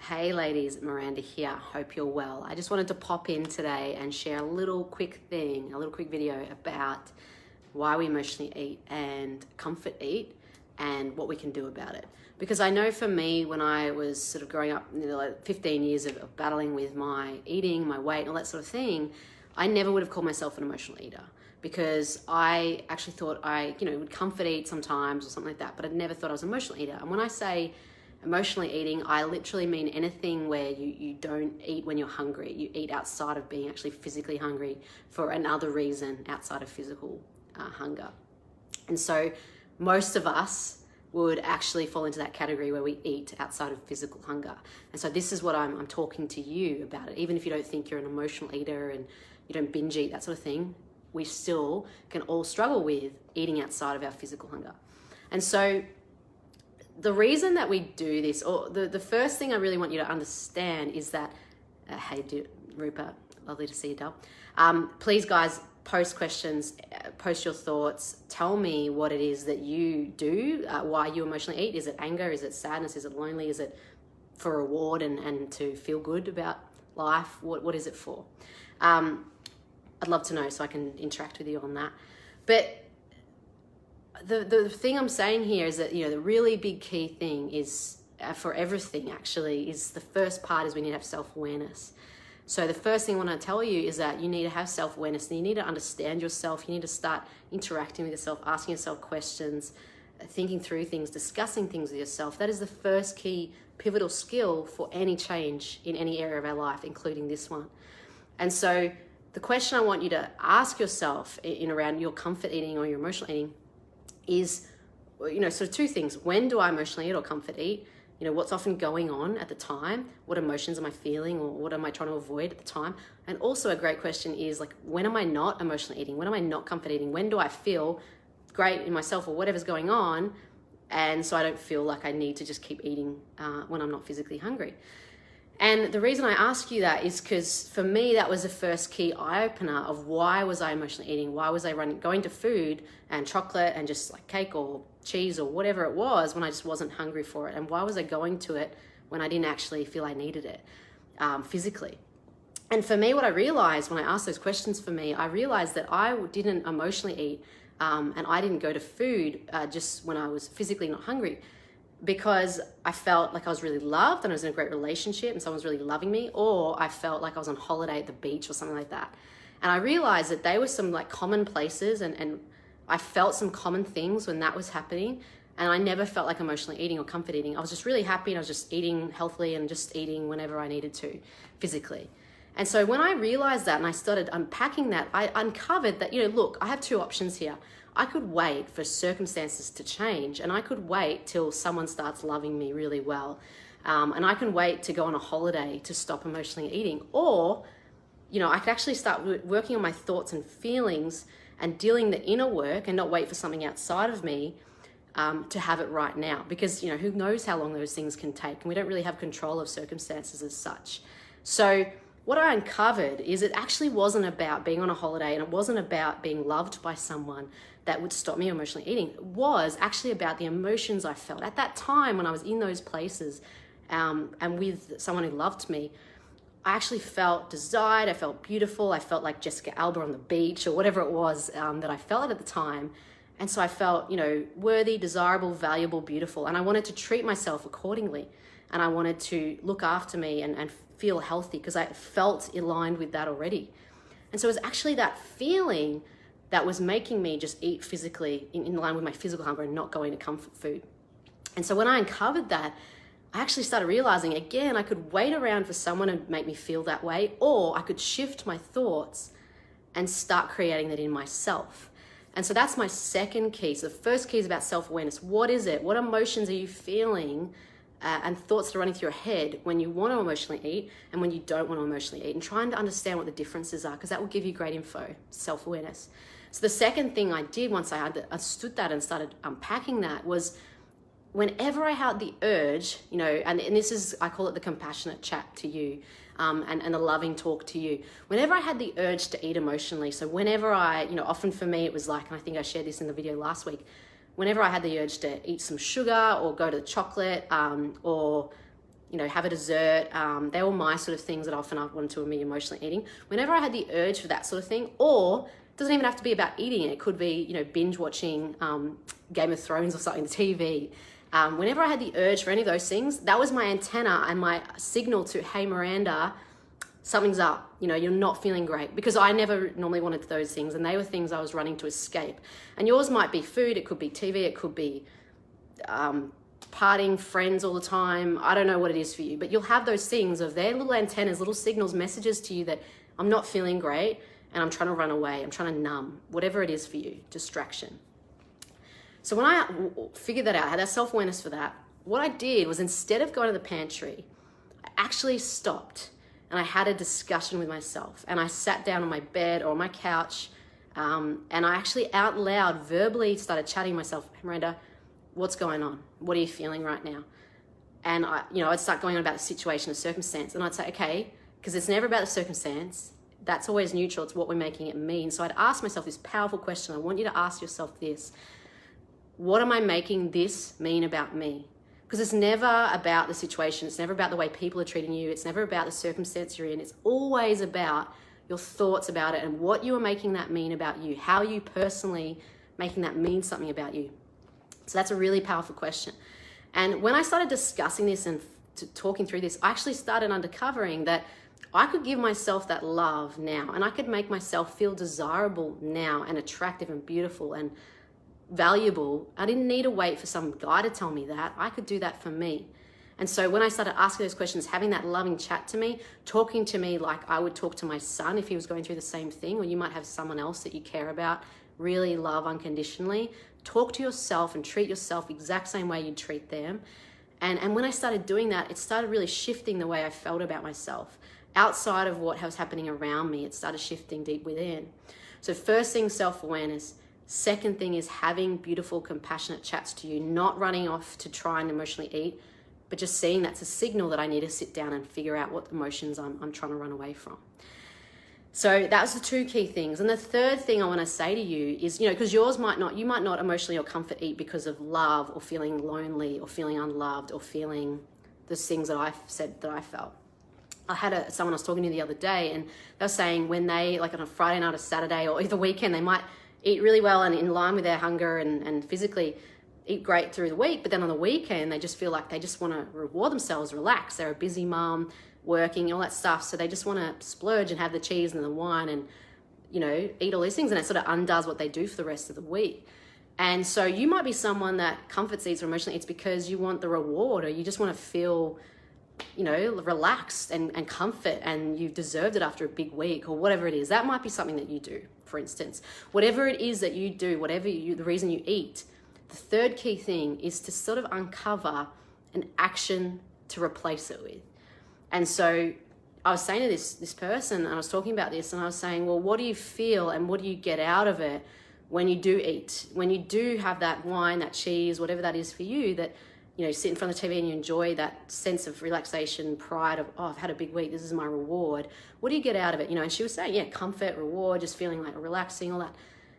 Hey ladies, Miranda here. Hope you're well. I just wanted to pop in today and share a little quick video about why we emotionally eat and comfort eat and what we can do about it. Because I know for me, when I was sort of growing up, like 15 years of battling with my eating, my weight, and all that sort of thing, I never would have called myself an emotional eater because I actually thought I, would comfort eat sometimes or something like that, but I never thought I was an emotional eater. And when I say emotionally eating, I literally mean anything where you don't eat when you're hungry. You eat outside of being actually physically hungry for another reason outside of physical hunger. And so most of us would actually fall into that category where we eat outside of physical hunger. And so this is what I'm talking to you about it. Even if you don't think you're an emotional eater and you don't binge eat, that sort of thing, we still can all struggle with eating outside of our physical hunger. And so the reason that we do this, or the first thing I really want you to understand is that, hey, Rupert, lovely to see you, Del. Please, guys, post questions, post your thoughts. Tell me what it is that you do, why you emotionally eat. Is it anger? Is it sadness? Is it lonely? Is it for reward and to feel good about life? What is it for? I'd love to know so I can interact with you on that. But the thing I'm saying here is that, the really big key thing is, for everything actually, is the first part is we need to have self-awareness. So the first thing I want to tell you is that you need to have self-awareness and you need to understand yourself. You need to start interacting with yourself, asking yourself questions, thinking through things, discussing things with yourself. That is the first key pivotal skill for any change in any area of our life, including this one. And so the question I want you to ask yourself in around your comfort eating or your emotional eating is, sort of two things. When do I emotionally eat or comfort eat? What's often going on at the time? What emotions am I feeling, or what am I trying to avoid at the time? And also a great question is, like, when am I not emotionally eating? When am I not comfort eating? When do I feel great in myself or whatever's going on, and so I don't feel like I need to just keep eating when I'm not physically hungry? And the reason I ask you that is because for me, that was the first key eye-opener of why was I emotionally eating? Why was I going to food and chocolate and just like cake or cheese or whatever it was when I just wasn't hungry for it? And why was I going to it when I didn't actually feel I needed it physically? And for me, what I realized when I asked those questions I realized that I didn't emotionally eat and I didn't go to food just when I was physically not hungry, because I felt like I was really loved and I was in a great relationship and someone was really loving me, or I felt like I was on holiday at the beach or something like that. And I realized that they were some like common places and I felt some common things when that was happening. And I never felt like emotionally eating or comfort eating. I was just really happy and I was just eating healthily and just eating whenever I needed to physically. And so when I realized that and I started unpacking that, I uncovered that, look, I have two options here. I could wait for circumstances to change, and I could wait till someone starts loving me really well. And I can wait to go on a holiday to stop emotionally eating. Or, I could actually start working on my thoughts and feelings and dealing the inner work and not wait for something outside of me to have it right now. Because, who knows how long those things can take, and we don't really have control of circumstances as such. So what I uncovered is it actually wasn't about being on a holiday, and it wasn't about being loved by someone that would stop me emotionally eating. It was actually about the emotions I felt at that time when I was in those places and with someone who loved me. I actually felt desired, I felt beautiful, I felt like Jessica Alba on the beach or whatever it was that I felt at the time. And so I felt, worthy, desirable, valuable, beautiful. And I wanted to treat myself accordingly. And I wanted to look after me and feel healthy because I felt aligned with that already. And so it was actually that feeling that was making me just eat physically in line with my physical hunger and not going to comfort food. And so when I uncovered that, I actually started realizing, again, I could wait around for someone to make me feel that way, or I could shift my thoughts and start creating that in myself. And so that's my second key. So the first key is about self-awareness. What is it? What emotions are you feeling and thoughts that are running through your head when you want to emotionally eat and when you don't want to emotionally eat? And trying to understand what the differences are, because that will give you great info, self-awareness. So the second thing I did once I understood that and started unpacking that was, whenever I had the urge, and this is, I call it the compassionate chat to you, and the loving talk to you. Whenever I had the urge to eat emotionally, so whenever I, often for me it was like, and I think I shared this in the video last week, whenever I had the urge to eat some sugar or go to the chocolate, or have a dessert. They were my sort of things that often I wanted to be emotionally eating. Whenever I had the urge for that sort of thing, or it doesn't even have to be about eating. It could be, binge watching Game of Thrones or something, the TV. Whenever I had the urge for any of those things, that was my antenna and my signal to, hey, Miranda, something's up. You're not feeling great, because I never normally wanted those things, and they were things I was running to escape. And yours might be food, it could be TV, it could be partying, friends all the time. I don't know what it is for you, but you'll have those things of their little antennas, little signals, messages to you that I'm not feeling great and I'm trying to run away, I'm trying to numb, whatever it is for you, distraction. So when I figured that out, I had that self-awareness for that, what I did was, instead of going to the pantry, I actually stopped and I had a discussion with myself, and I sat down on my bed or on my couch, and I actually out loud verbally started chatting to myself, Miranda, what's going on? What are you feeling right now? And I'd start going on about the situation, the circumstance, and I'd say, okay, because it's never about the circumstance. That's always neutral. It's what we're making it mean. So I'd ask myself this powerful question. I want you to ask yourself this. What am I making this mean about me? Because it's never about the situation. It's never about the way people are treating you. It's never about the circumstance you're in. It's always about your thoughts about it and what you are making that mean about you. How are you personally making that mean something about you? So that's a really powerful question. And when I started discussing this and talking through this, I actually started uncovering that I could give myself that love now, and I could make myself feel desirable now and attractive and beautiful and valuable. I didn't need to wait for some guy to tell me that. I could do that for me. And so when I started asking those questions, having that loving chat to me, talking to me like I would talk to my son if he was going through the same thing, or you might have someone else that you care about, really love unconditionally, talk to yourself and treat yourself the exact same way you'd treat them. And when I started doing that, it started really shifting the way I felt about myself. Outside of what was happening around me, it started shifting deep within. So first thing, self-awareness. Second thing is having beautiful, compassionate chats to you, not running off to try and emotionally eat, but just seeing that's a signal that I need to sit down and figure out what emotions I'm trying to run away from. So that's the two key things. And the third thing I want to say to you is, because you might not emotionally or comfort eat because of love or feeling lonely or feeling unloved or feeling the things that I said that I felt. I had someone I was talking to the other day, and they were saying when they, like on a Friday night or Saturday or either weekend, they might eat really well and in line with their hunger and physically eat great through the week, but then on the weekend they just feel like they just want to reward themselves, relax. They're a busy mom, working, all that stuff, so they just want to splurge and have the cheese and the wine and eat all these things, and it sort of undoes what they do for the rest of the week. And so you might be someone that comforts eats or emotionally eats because you want the reward, or you just want to feel relaxed and comfort, and you've deserved it after a big week or whatever it is. That might be something that you do, for instance. Whatever it is that you do, the reason you eat, the third key thing is to sort of uncover an action to replace it with. And so I was saying to this person, and I was talking about this, and I was saying, well, what do you feel and what do you get out of it when you do eat? When you do have that wine, that cheese, whatever that is for you, that sit in front of the TV and you enjoy that sense of relaxation, pride of, oh, I've had a big week, this is my reward. What do you get out of it? And she was saying, yeah, comfort, reward, just feeling like relaxing, all that.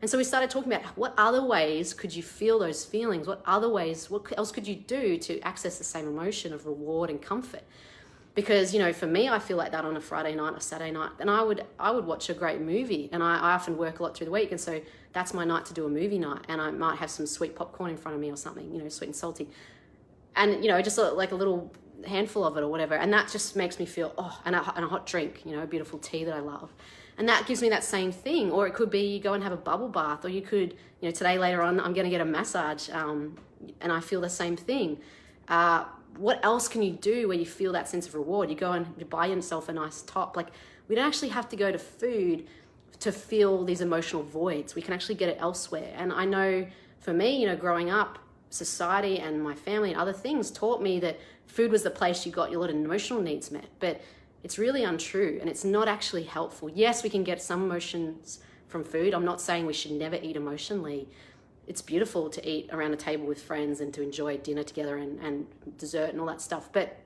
And so we started talking about what other ways could you feel those feelings? What else could you do to access the same emotion of reward and comfort? Because, for me, I feel like that on a Friday night or Saturday night. And I would watch a great movie, and I often work a lot through the week. And so that's my night to do a movie night. And I might have some sweet popcorn in front of me or something, sweet and salty. And, just like a little handful of it or whatever. And that just makes me feel, and a hot drink, a beautiful tea that I love. And that gives me that same thing. Or it could be you go and have a bubble bath, or you could, today later on, I'm going to get a massage, and I feel the same thing. What else can you do where you feel that sense of reward? You go and you buy yourself a nice top. Like, we don't actually have to go to food to fill these emotional voids. We can actually get it elsewhere. And I know for me, growing up, society and my family and other things taught me that food was the place you got your lot of emotional needs met. But it's really untrue, and it's not actually helpful. Yes, we can get some emotions from food. I'm not saying we should never eat emotionally. It's beautiful to eat around a table with friends and to enjoy dinner together and dessert and all that stuff. But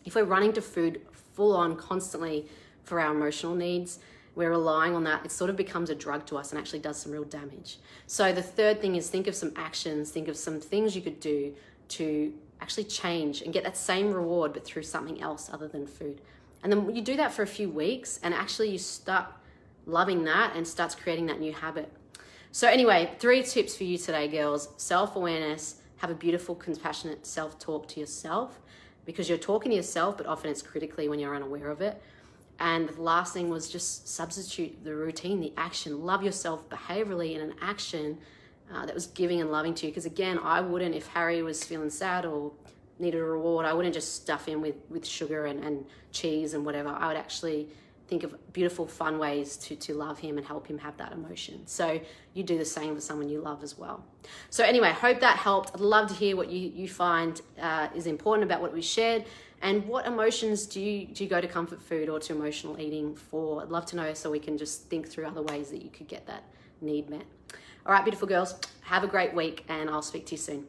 if we're running to food full on constantly for our emotional needs, we're relying on that, it sort of becomes a drug to us and actually does some real damage. So the third thing is think of some actions, think of some things you could do to actually change and get that same reward, but through something else other than food. And then you do that for a few weeks, and actually you start loving that and starts creating that new habit. So anyway, 3 tips for you today, girls. Self-awareness, have a beautiful, compassionate self-talk to yourself, because you're talking to yourself, but often it's critically when you're unaware of it. And the last thing was just substitute the routine, the action. Love yourself behaviorally in an action that was giving and loving to you. Because again, I wouldn't, if Harry was feeling sad or needed a reward, I wouldn't just stuff him with sugar and cheese and whatever. I would actually think of beautiful, fun ways to love him and help him have that emotion. So you do the same with someone you love as well. So anyway, hope that helped. I'd love to hear what you find is important about what we shared, and what emotions do you go to comfort food or to emotional eating for? I'd love to know, so we can just think through other ways that you could get that need met. All right, beautiful girls, have a great week, and I'll speak to you soon.